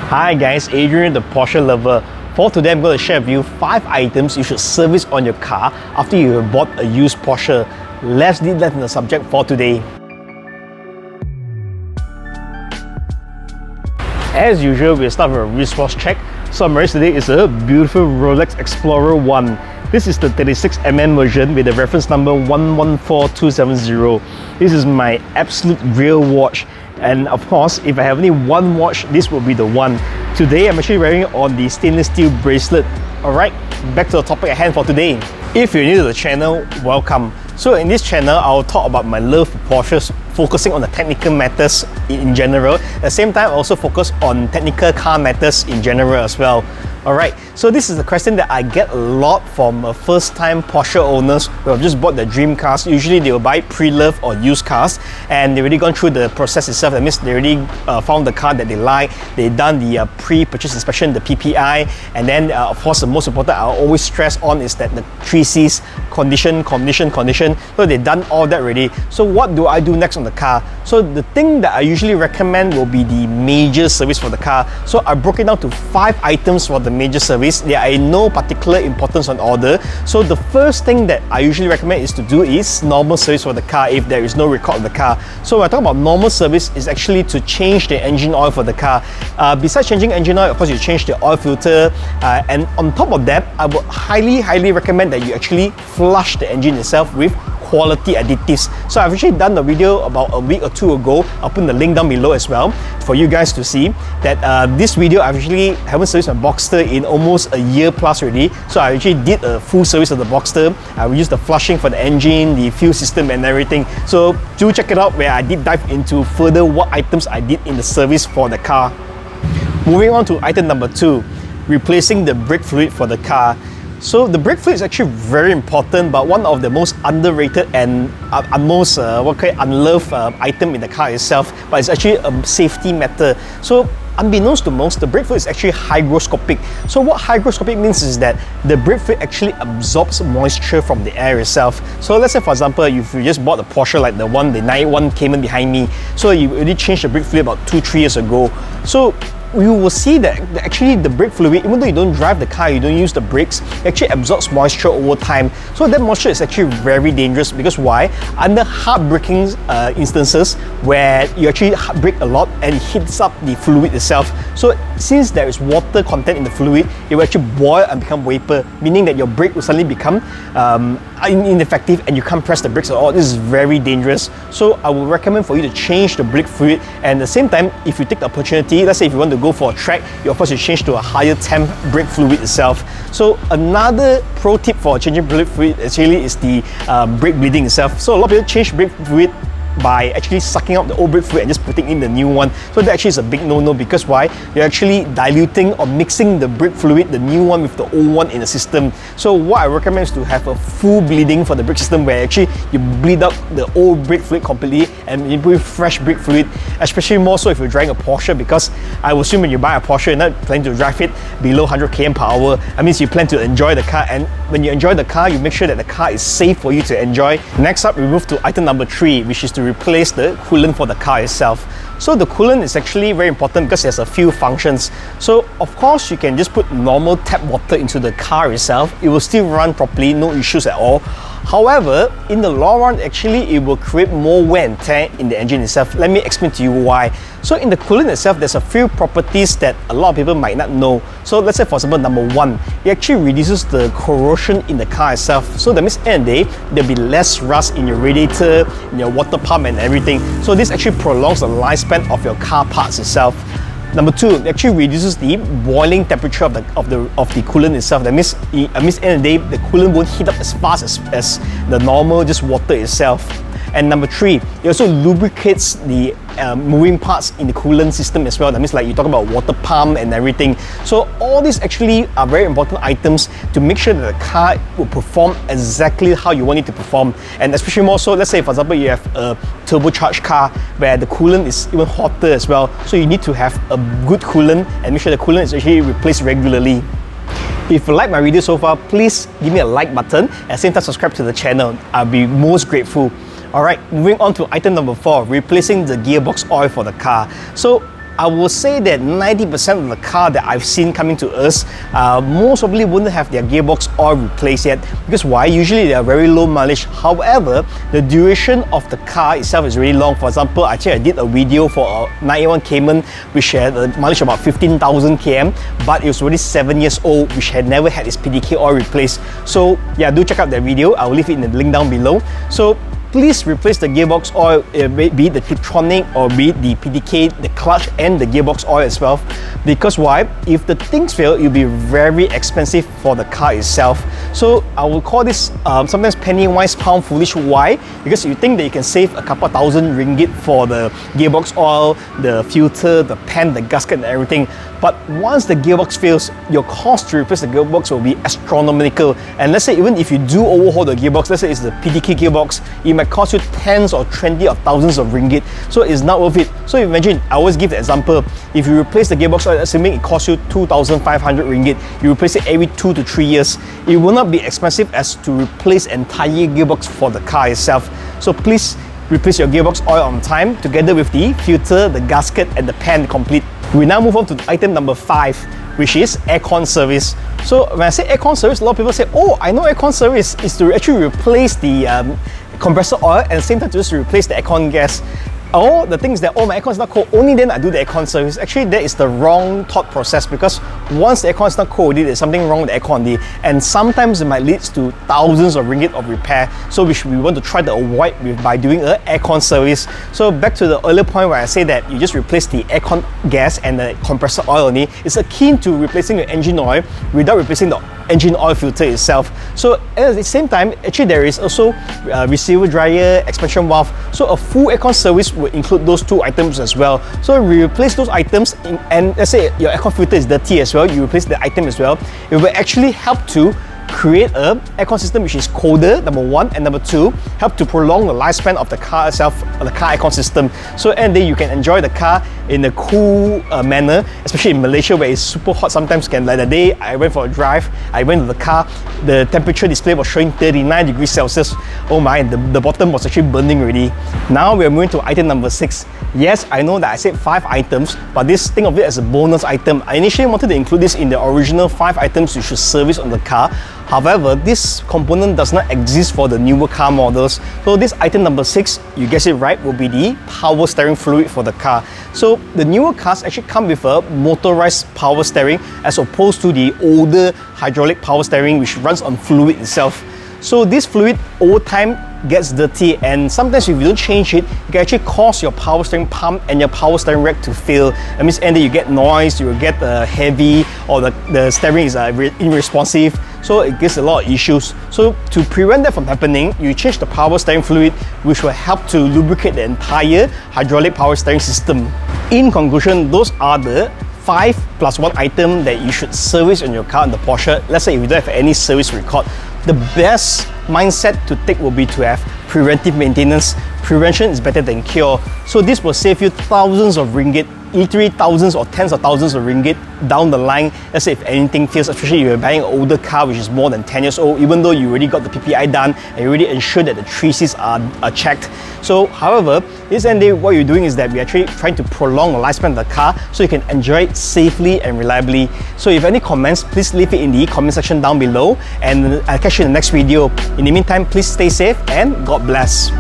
Hi guys, Adrian the Porsche lover. For today I'm going to share with you 5 items you should service on your car after you have bought a used Porsche. Let's deep dive into the subject for today. As usual, we'll start with a wristwatch check. So I'm wearing today is a beautiful Rolex Explorer 1. This is the 36mm version with the reference number 114270. This is my absolute real watch. And of course, if I have only one watch, this will be the one. Today, I'm actually wearing it on the stainless steel bracelet. Alright, back to the topic at hand for today. If you're new to the channel, welcome. So in this channel, I'll talk about my love for Porsches, focusing on the technical matters in general. At the same time, I also focus on technical car matters in general as well. Alright, so this is the question that I get a lot from first-time Porsche owners who have just bought their dream cars. Usually they will buy pre-loved or used cars and they've already gone through the process itself. That means they already found the car that they like, they've done the pre-purchase inspection, the PPI, and then of course the most important I always stress on is that the 3 C's, condition. So they've done all that already. So what do I do next on the car? So the thing that I usually recommend will be the major service for the car. So I broke it down to 5 items for the major service. They are in no particular importance on order. So the first thing that I usually recommend is to do is normal service for the car if there is no record of the car. So when I talk about normal service, is actually to change the engine oil for the car. Besides changing engine oil, of course you change the oil filter, and on top of that, I would highly recommend that you actually flush the engine itself with quality additives. So I've actually done a video about a week or 2 ago. I'll put the link down below as well for you guys to see that this video I actually haven't serviced my Boxster in almost a year plus already. So I actually did a full service of the Boxster. I will use the flushing for the engine, the fuel system and everything. So do check it out where I did dive into further what items I did in the service for the car. Moving on to item number 2, replacing the brake fluid for the car. So the brake fluid is actually very important, but one of the most underrated and most unloved item in the car itself, but it's actually a safety matter. So unbeknownst to most, the brake fluid is actually hygroscopic. So what hygroscopic means is that the brake fluid actually absorbs moisture from the air itself. So let's say for example, if you just bought a Porsche like the 911 Cayman behind me, so you already changed the brake fluid about 2-3 years ago. So you will see that actually the brake fluid, even though you don't drive the car, you don't use the brakes, it actually absorbs moisture over time. So that moisture is actually very dangerous because why? Under hard braking instances where you actually brake a lot and it heats up the fluid itself. So since there is water content in the fluid, it will actually boil and become vapor, meaning that your brake will suddenly become ineffective and you can't press the brakes at all. This is very dangerous. So I would recommend for you to change the brake fluid, and at the same time, if you take the opportunity, let's say if you want to go for a track, you of course you change to a higher temp brake fluid itself. So another pro tip for changing brake fluid actually is the brake bleeding itself. So a lot of people change brake fluid by actually sucking out the old brake fluid and just putting in the new one. So that actually is a big no-no because why? You're actually diluting or mixing the brake fluid, the new one with the old one in the system. So what I recommend is to have a full bleeding for the brake system where actually you bleed out the old brake fluid completely and you put fresh brake fluid, especially more so if you're driving a Porsche, because I will assume when you buy a Porsche, you're not planning to drive it below 100 km per hour. That means you plan to enjoy the car, and when you enjoy the car, you make sure that the car is safe for you to enjoy. Next up, we move to item number 3, which is to replace the coolant for the car itself. So the coolant is actually very important because it has a few functions. So of course you can just put normal tap water into the car itself. It will still run properly, no issues at all. However, in the long run, actually it will create more wear and tear in the engine itself. Let me explain to you why. So in the coolant itself, there's a few properties that a lot of people might not know. So let's say for example, number 1, it actually reduces the corrosion in the car itself. So that means at the end of the day, there'll be less rust in your radiator, in your water pump and everything. So this actually prolongs the lifespan of your car parts itself. Number 2, it actually reduces the boiling temperature of the coolant itself. That means at the end of the day, the coolant won't heat up as fast as the normal just water itself. And number 3, it also lubricates the moving parts in the coolant system as well. That means like you talk about water pump and everything. So all these actually are very important items to make sure that the car will perform exactly how you want it to perform. And especially more so, let's say for example you have a turbocharged car where the coolant is even hotter as well. So you need to have a good coolant and make sure the coolant is actually replaced regularly. If you like my video so far, please give me a like button and at the same time subscribe to the channel. I'll be most grateful. Alright, moving on to item number 4, replacing the gearbox oil for the car. So I will say that 90% of the car that I've seen coming to us most probably wouldn't have their gearbox oil replaced yet. Because why? Usually they are very low mileage. However, the duration of the car itself is really long. For example, actually I did a video for a 981 Cayman which had a mileage about 15,000 km, but it was already 7 years old, which had never had its PDK oil replaced. So yeah, do check out that video. I will leave it in the link down below. So please replace the gearbox oil, be it the Tiptronic or be it the PDK, the clutch and the gearbox oil as well. Because why? If the things fail, it'll be very expensive for the car itself. So I will call this sometimes penny wise, pound foolish. Why? Because you think that you can save a couple thousand ringgit for the gearbox oil, the filter, the pan, the gasket and everything. But once the gearbox fails, your cost to replace the gearbox will be astronomical. And let's say even if you do overhaul the gearbox, let's say it's the PDK gearbox, it might cost you tens or 20 or thousands of ringgit. So it's not worth it. So imagine, I always give the example, if you replace the gearbox oil, assuming it costs you 2,500 ringgit, you replace it every 2 to 3 years, it will not be expensive as to replace entire gearbox for the car itself. So please replace your gearbox oil on time together with the filter, the gasket and the pan complete. We now move on to item number 5, which is Aircond Service. So when I say Aircond Service, a lot of people say, oh, I know Aircond Service is to actually replace the compressor oil and at the same time to just replace the aircon gas. Or the thing is that, oh, my aircon is not cold, only then I do the aircon service. Actually, that is the wrong thought process, because once the aircon is not cold, there's something wrong with the aircon, and sometimes it might lead to thousands of ringgit of repair, so which we want to try to avoid by doing an aircon service. So back to the earlier point where I say that you just replace the aircon gas and the compressor oil only, it's akin to replacing your engine oil without replacing the engine oil filter itself. So at the same time, actually there is also receiver dryer, expansion valve. So a full aircon service will include those two items as well. So we replace those items and let's say your aircon filter is dirty as well, you replace the item as well. It will actually help to create a aircon system which is colder, number one, and number two, help to prolong the lifespan of the car itself, the car aircon system. So and then you can enjoy the car in a cool manner, especially in Malaysia where it's super hot. Sometimes like the day I went for a drive, I went to the car, the temperature display was showing 39 degrees Celsius. Oh my, the bottom was actually burning already. Now we're moving to item number 6. Yes, I know that I said 5 items, but this, think of it as a bonus item. I initially wanted to include this in the original 5 items you should service on the car. However, this component does not exist for the newer car models. So this item number 6, you guessed it right, will be the power steering fluid for the car. So the newer cars actually come with a motorized power steering as opposed to the older hydraulic power steering which runs on fluid itself. So this fluid over time gets dirty, and sometimes if you don't change it, it can actually cause your power steering pump and your power steering rack to fail. That means either you get noise, you will get heavy, or the steering is unresponsive. So it gives a lot of issues. So to prevent that from happening, you change the power steering fluid, which will help to lubricate the entire hydraulic power steering system. In conclusion, those are the 5 plus 1 item that you should service on your car in the Porsche. Let's say if you don't have any service record, the best mindset to take will be to have preventive maintenance. Prevention is better than cure. So this will save you thousands of ringgit, literally thousands or tens of thousands of ringgit down the line. Let's say if anything fails, especially if you're buying an older car which is more than 10 years old, even though you already got the PPI done and you already ensured that the 3Cs are checked. So however, this end day, what you're doing is that we're actually trying to prolong the lifespan of the car so you can enjoy it safely and reliably. So if you have any comments, please leave it in the comment section down below, and I'll catch you in the next video. In the meantime, please stay safe and God bless.